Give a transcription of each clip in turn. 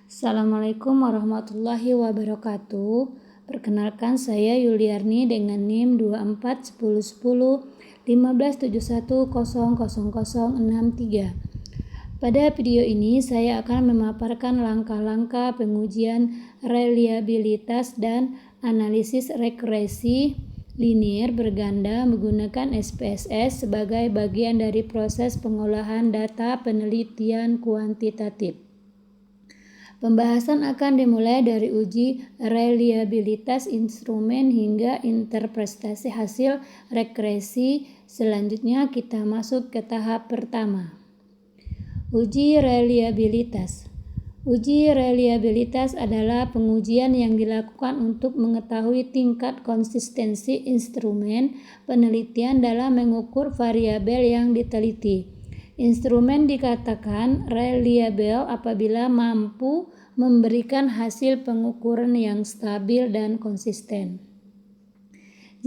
Assalamualaikum warahmatullahi wabarakatuh. Perkenalkan, saya Yuliarni dengan NIM 2410101571000063. Pada video ini saya akan memaparkan langkah-langkah pengujian reliabilitas dan analisis regresi linear berganda menggunakan SPSS sebagai bagian dari proses pengolahan data penelitian kuantitatif. Pembahasan akan dimulai dari uji reliabilitas instrumen hingga interpretasi hasil regresi. Selanjutnya kita masuk ke tahap pertama. Uji reliabilitas. Uji reliabilitas adalah pengujian yang dilakukan untuk mengetahui tingkat konsistensi instrumen penelitian dalam mengukur variabel yang diteliti. Instrumen dikatakan reliable apabila mampu memberikan hasil pengukuran yang stabil dan konsisten.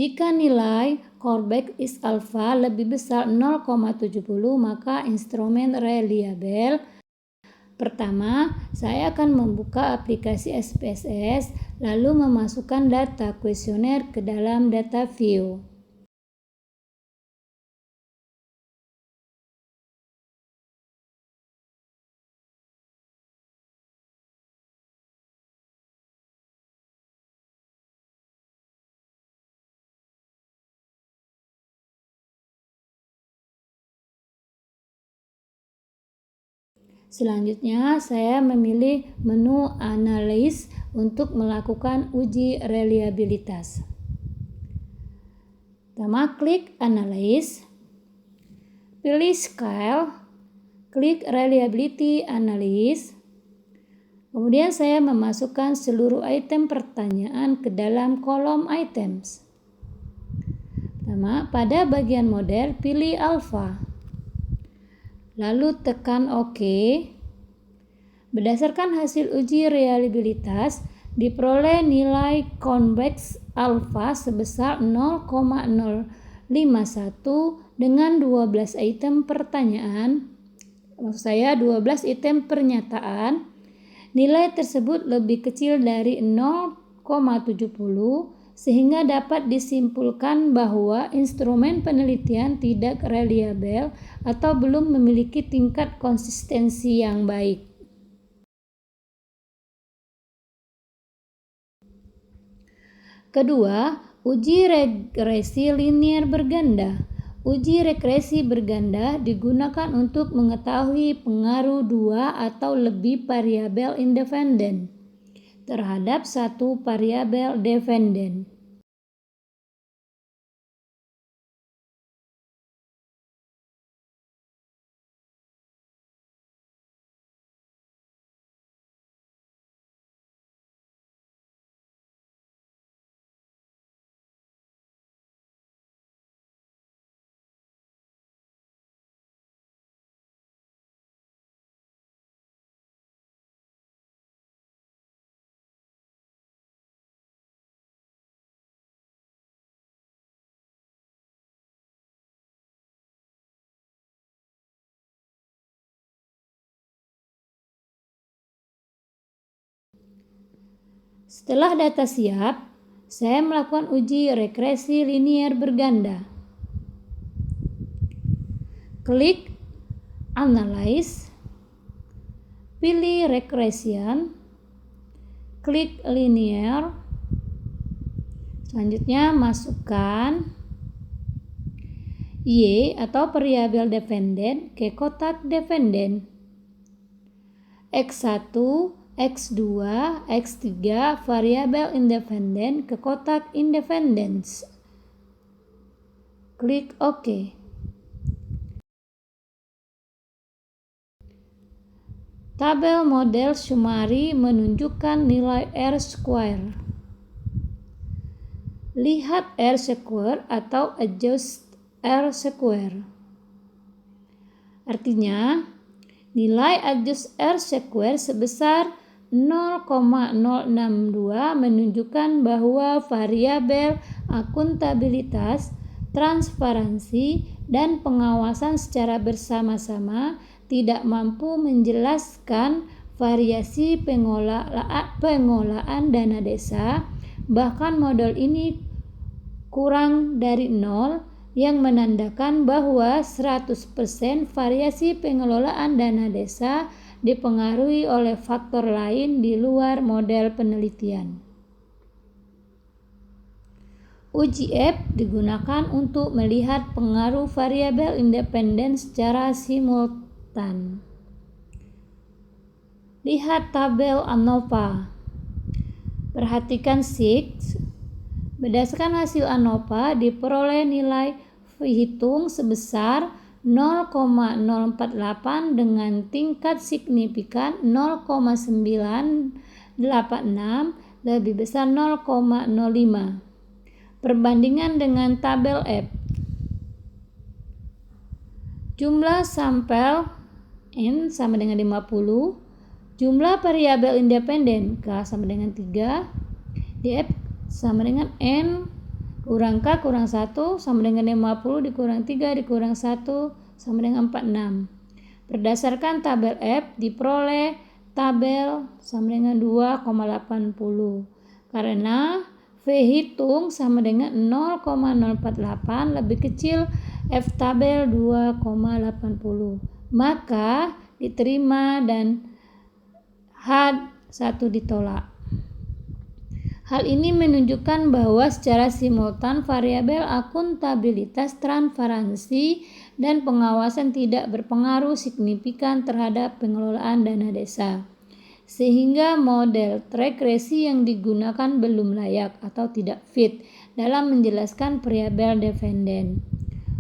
Jika nilai callback is alpha lebih besar 0,70, maka instrumen reliable. Pertama, saya akan membuka aplikasi SPSS lalu memasukkan data kuesioner ke dalam data view. Selanjutnya, saya memilih menu Analyze untuk melakukan uji reliabilitas. Pertama, klik Analyze, pilih Scale, klik Reliability Analysis. Kemudian saya memasukkan seluruh item pertanyaan ke dalam kolom items. Pertama, pada bagian model, pilih Alpha. Lalu tekan OK. Berdasarkan hasil uji reliabilitas, diperoleh nilai convex alpha sebesar 0,051 dengan 12 item pertanyaan. Maksud saya 12 item pernyataan. Nilai tersebut lebih kecil dari 0,70 sehingga dapat disimpulkan bahwa instrumen penelitian tidak reliable atau belum memiliki tingkat konsistensi yang baik. Kedua, uji regresi linear berganda. Uji regresi berganda digunakan untuk mengetahui pengaruh dua atau lebih variabel independen terhadap satu variabel dependen. Setelah data siap, saya melakukan uji regresi linear berganda. Klik Analyze, pilih Regression, klik Linear. Selanjutnya masukkan Y atau variabel dependen ke kotak dependen. X1, X2, X3 variabel independen ke kotak independence. Klik OK. Tabel model summary menunjukkan nilai R-square. Lihat R-square atau adjust R-square. Artinya, nilai adjust R-square sebesar 0,062 menunjukkan bahwa variabel akuntabilitas, transparansi, dan pengawasan secara bersama-sama tidak mampu menjelaskan variasi pengolahan dana desa, bahkan model ini kurang dari 0 yang menandakan bahwa 100% variasi pengelolaan dana desa dipengaruhi oleh faktor lain di luar model penelitian. Uji F digunakan untuk melihat pengaruh variabel independen secara simultan. Lihat tabel ANOVA. Perhatikan SIG. Berdasarkan hasil ANOVA diperoleh nilai hitung sebesar 0,048 dengan tingkat signifikan 0,986 lebih besar 0,05. Perbandingan dengan tabel F. Jumlah sampel N sama dengan 50, jumlah variabel independen K sama dengan 3, df sama dengan N kurang K kurang 1 sama dengan 50 dikurang 3 dikurang 1 sama dengan 46. Berdasarkan tabel F diperoleh tabel sama dengan 2,80 karena V hitung sama dengan 0,048 lebih kecil F tabel 2,80, maka diterima dan H1 ditolak. Hal ini menunjukkan bahwa secara simultan variabel akuntabilitas, transparansi, dan pengawasan tidak berpengaruh signifikan terhadap pengelolaan dana desa, sehingga model regresi yang digunakan belum layak atau tidak fit dalam menjelaskan variabel dependen.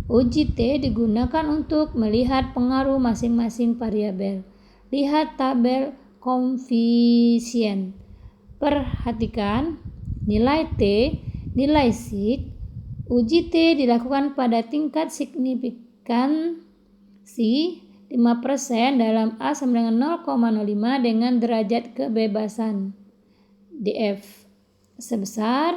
Uji T digunakan untuk melihat pengaruh masing-masing variabel. Lihat tabel koefisien. Perhatikan nilai T, nilai SIG. Uji T dilakukan pada tingkat signifikansi 5% dalam A sama dengan 0,05 dengan derajat kebebasan df sebesar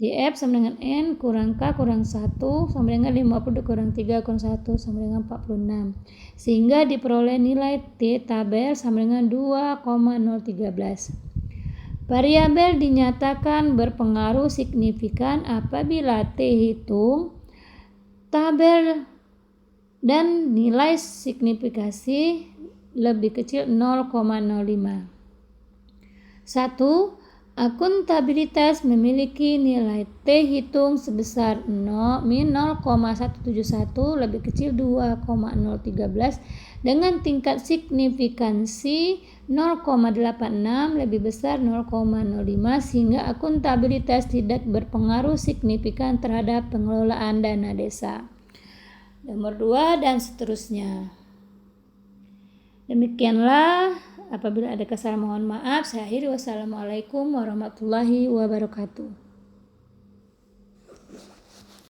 df sama dengan N kurang K kurang 1 sama dengan 50 dikurang 3 kurang 1 sama dengan 46, sehingga diperoleh nilai T tabel sama dengan 2,013. Variabel dinyatakan berpengaruh signifikan apabila T hitung tabel dan nilai signifikasi lebih kecil 0,05. 1. Akuntabilitas memiliki nilai T hitung sebesar min 0,171 lebih kecil 2,013 dengan tingkat signifikansi 0,86 lebih besar 0,05 sehingga akuntabilitas tidak berpengaruh signifikan terhadap pengelolaan dana desa. Nomor 2 dan seterusnya. Demikianlah, apabila ada kesalahan mohon maaf. Saya akhiri. Wassalamualaikum warahmatullahi wabarakatuh.